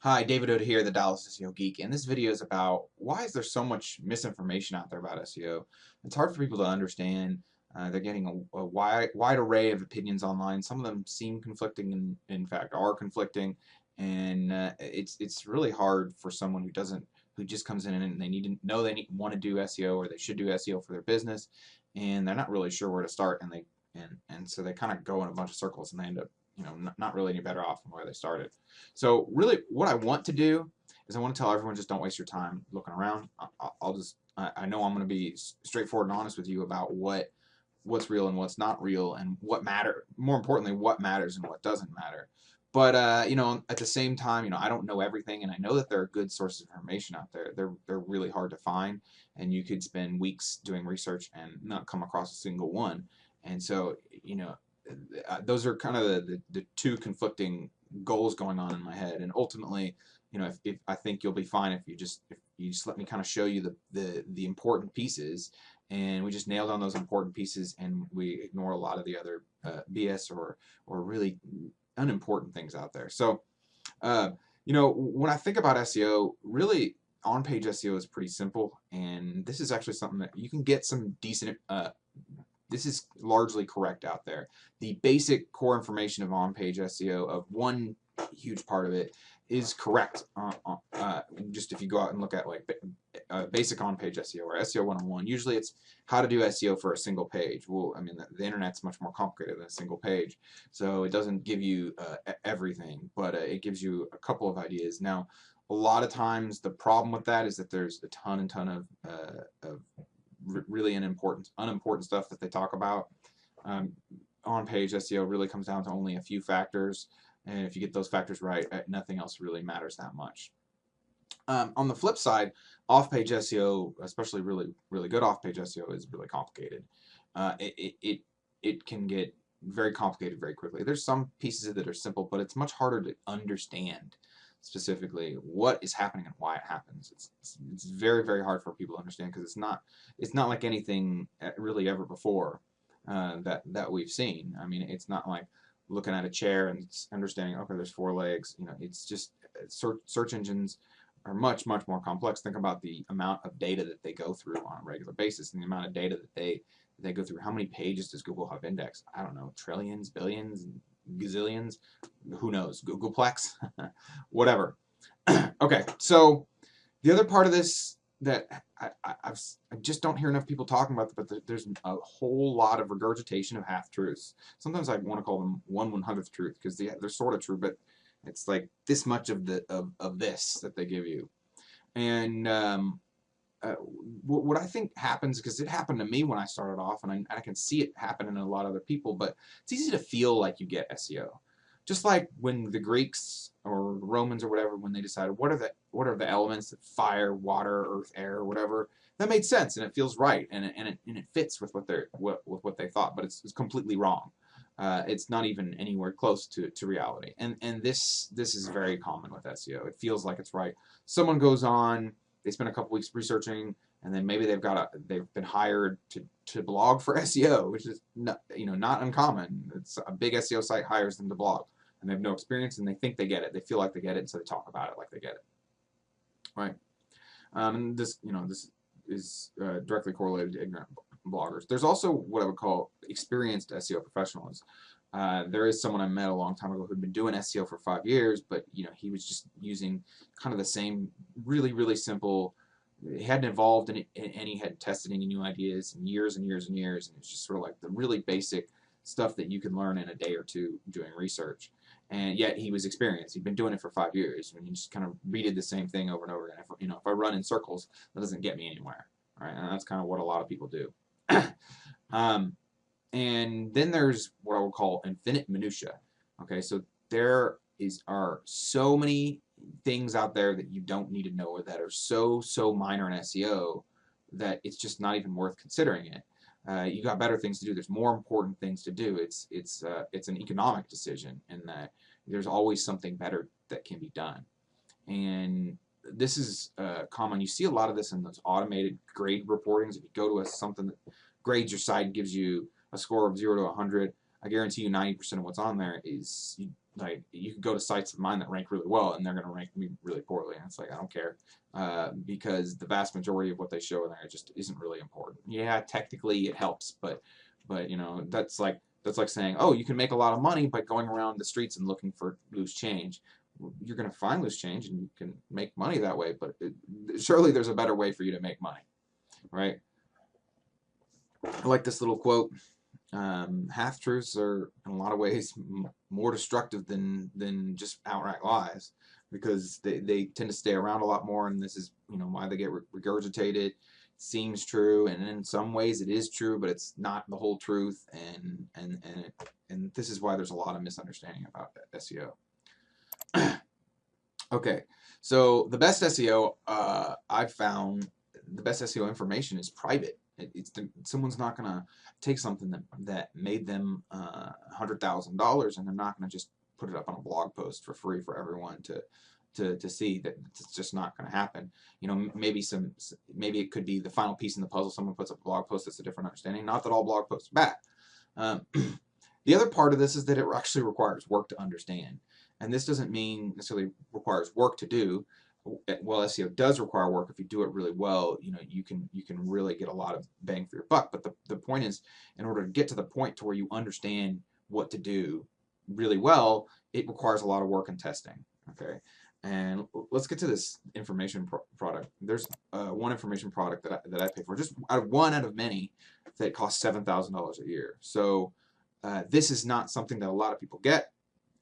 Hi, David Oda here, the Dallas SEO Geek, and this video is about why is there so much misinformation out there about SEO. It's hard for people to understand. They're getting a wide array of opinions online. Some of them seem conflicting, and in fact are conflicting, and it's really hard for someone who just comes in and they need to know want to do SEO or they should do SEO for their business, and they're not really sure where to start, and so they kind of go in a bunch of circles and they end up not really any better off from where they started. So really what I want to do is I want to tell everyone, just don't waste your time looking around. I know I'm going to be straightforward and honest with you about what's real and what's not real, and more importantly, what matters and what doesn't matter. But at the same time, I don't know everything, and I know that there are good sources of information out there. They're really hard to find, and you could spend weeks doing research and not come across a single one. And so, those are kind of the two conflicting goals going on in my head. And ultimately, if I think you'll be fine if you just let me kind of show you the important pieces, and we just nail down those important pieces, and we ignore a lot of the other BS or really unimportant things out there. So, when I think about SEO, really on-page SEO is pretty simple, and this is actually something that you can get some decent. This is largely correct out there. The basic core information of on-page SEO, of one huge part of it, is correct. Just if you go out and look at like basic on-page SEO or SEO 101, usually it's how to do SEO for a single page. Well, I mean, the internet's much more complicated than a single page, so it doesn't give you everything, but it gives you a couple of ideas. Now, a lot of times the problem with that is that there's a ton of really unimportant stuff that they talk about. On-page SEO really comes down to only a few factors, and if you get those factors right, nothing else really matters that much. On the flip side, off-page SEO, especially really good off-page SEO, is really complicated. It can get very complicated very quickly. There's some pieces of it that are simple, but it's much harder to understand specifically what is happening and why it happens. It's very hard for people to understand, because it's not like anything really ever before that we've seen. I mean, it's not like looking at a chair and understanding, okay, there's four legs. It's just search engines are much more complex. Think about the amount of data that they go through on a regular basis, and the amount of data that they go through. How many pages does Google have indexed? I don't know, trillions, billions, gazillions, who knows, Googleplex, whatever. Okay, so the other part of this that I just don't hear enough people talking about, but there's a whole lot of regurgitation of half-truths. Sometimes I want to call them 1/100th truth, because they're sort of true, but it's like this much of this that they give you. And what I think happens, because it happened to me when I started off, and I can see it happen in a lot of other people, but it's easy to feel like you get SEO. Just like when the Greeks or Romans or whatever, when they decided what are the elements, fire, water, earth, air, whatever, that made sense and it feels right, and it fits with what they thought, but it's completely wrong. It's not even anywhere close to reality. And this is very common with SEO. It feels like it's right. Someone goes on, they spend a couple weeks researching, and then maybe they've been hired to blog for SEO, which is not uncommon. It's a big SEO site hires them to blog, and they have no experience, and they think they get it. They feel like they get it, and so they talk about it like they get it. Right? And this is directly correlated to ignorant bloggers. There's also what I would call experienced SEO professionals. There is someone I met a long time ago who'd been doing SEO for 5 years, but he was just using kind of the same really simple. He hadn't evolved, and he had tested any new ideas in years and years, and it's just sort of like the really basic stuff that you can learn in a day or two doing research. And yet he was experienced. He'd been doing it for 5 years, and he just kind of repeated the same thing over and over again. If I run in circles, that doesn't get me anywhere. Right? And that's kind of what a lot of people do. And then there's what I would call infinite minutia. Okay, so there are so many things out there that you don't need to know, or that are so minor in SEO that it's just not even worth considering it. You got better things to do. There's more important things to do. It's an economic decision, in that there's always something better that can be done. And this is common. You see a lot of this in those automated grade reportings. If you go to something that grades your site, gives you a score of 0 to 100, I guarantee you 90% of what's on there is like you could go to sites of mine that rank really well, and they're going to rank me really poorly. And it's like I don't care, because the vast majority of what they show in there just isn't really important. Yeah, technically it helps, but you know that's like saying, oh, you can make a lot of money by going around the streets and looking for loose change. You're going to find loose change and you can make money that way, but surely there's a better way for you to make money, right? I like this little quote. Half-truths are, in a lot of ways, more destructive than just outright lies, because they tend to stay around a lot more, and this is, you know, why they get regurgitated. It seems true, and in some ways it is true, but it's not the whole truth, and this is why there's a lot of misunderstanding about SEO. Okay, so the best SEO I've found, the best SEO information is private. Someone's not gonna take something that made them $100,000, and they're not gonna just put it up on a blog post for free for everyone to see. That it's just not gonna happen. You know, maybe it could be the final piece in the puzzle. Someone puts up a blog post that's a different understanding. Not that all blog posts are bad. The other part of this is that it actually requires work to understand, and this doesn't mean necessarily requires work to do. Well, SEO does require work. If you do it really well, you know, you can really get a lot of bang for your buck. But the point is, in order to get to the point to where you understand what to do really well, it requires a lot of work and testing. Okay, and let's get to this information product. There's one information product that I pay for, just one out of many, that costs $7,000 a year. So this is not something that a lot of people get,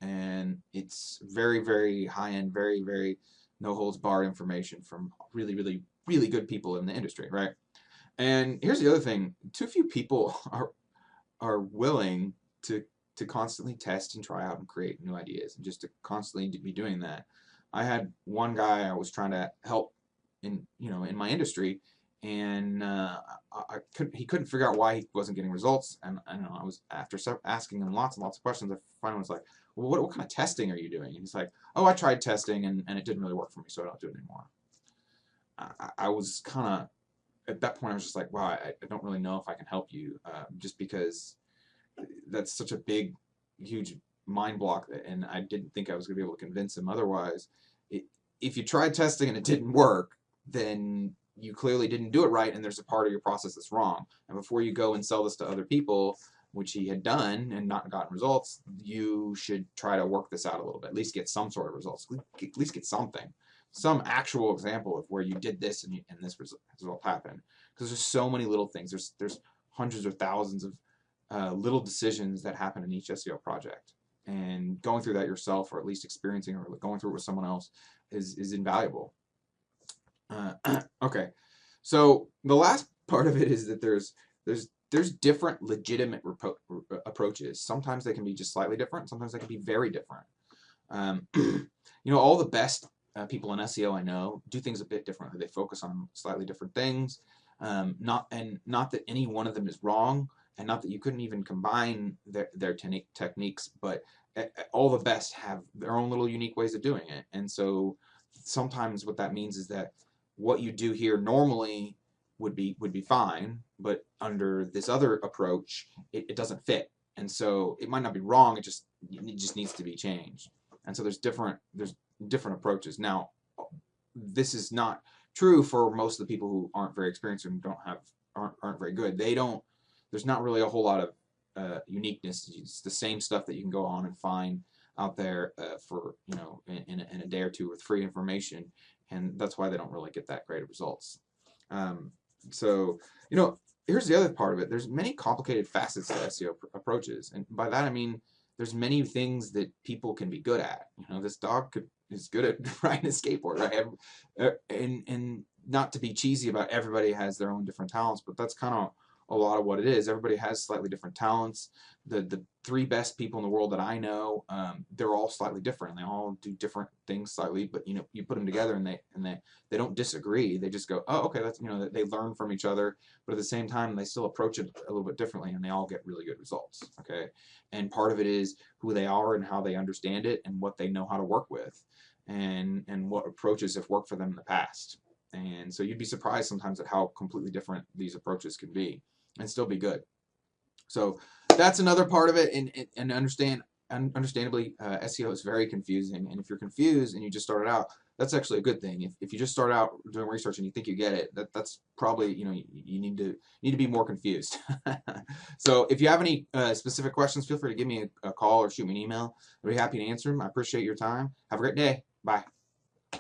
and it's very, very high end, very, very no holds barred information from really, really, really good people in the industry, right? And here's the other thing: too few people are willing to constantly test and try out and create new ideas, and just to constantly be doing that. I had one guy I was trying to help in my industry, and he couldn't figure out why he wasn't getting results. And I know I was, after asking him lots and lots of questions, I finally was like, well, what kind of testing are you doing? And he's like, oh, I tried testing and it didn't really work for me, so I don't do it anymore. I was kind of, at that point I was just like, wow, I don't really know if I can help you, just because that's such a big, huge mind block, and I didn't think I was going to be able to convince him otherwise. If you tried testing and it didn't work, then you clearly didn't do it right, and there's a part of your process that's wrong. And before you go and sell this to other people, which he had done and not gotten results, you should try to work this out a little bit, at least get some sort of results, at least get something, some actual example of where you did this and this result happened. Because there's so many little things. There's hundreds or thousands of little decisions that happen in each SEO project, and going through that yourself, or at least experiencing or going through it with someone else, is invaluable. Okay, so the last part of it is that there's different legitimate approaches. Sometimes they can be just slightly different. Sometimes they can be very different. You know, all the best people in SEO I know do things a bit differently. They focus on slightly different things. Not that any one of them is wrong, and not that you couldn't even combine their techniques, but all the best have their own little unique ways of doing it. And so sometimes what that means is that what you do here normally would be fine, but under this other approach, it doesn't fit. And so it might not be wrong, it just needs to be changed. And so there's different approaches. Now, this is not true for most of the people who aren't very experienced and aren't very good. There's not really a whole lot of uniqueness. It's the same stuff that you can go on and find out there for, you know, in a day or two with free information, and that's why they don't really get that great of results. So, you know, here's the other part of it. There's many complicated facets to SEO approaches, and by that I mean there's many things that people can be good at. You know, this dog is good at riding a skateboard, right? And not to be cheesy about everybody has their own different talents, but that's kind of a lot of what it is. Everybody has slightly different talents. The three best people in the world that I know, they're all slightly different. They all do different things slightly, but you know, you put them together and they don't disagree. They just go, oh, okay, that's, you know, they learn from each other, but at the same time they still approach it a little bit differently, and they all get really good results. Okay, and part of it is who they are and how they understand it and what they know how to work with, and what approaches have worked for them in the past. And so you'd be surprised sometimes at how completely different these approaches can be and still be good. So that's another part of it, and understand understandably, SEO is very confusing, and if you're confused and you just started out, that's actually a good thing. If you just start out doing research and you think you get it, that's probably, you need to be more confused. So if you have any specific questions, feel free to give me a call or shoot me an email. I'll be happy to answer them. I appreciate your time. Have a great day. Bye.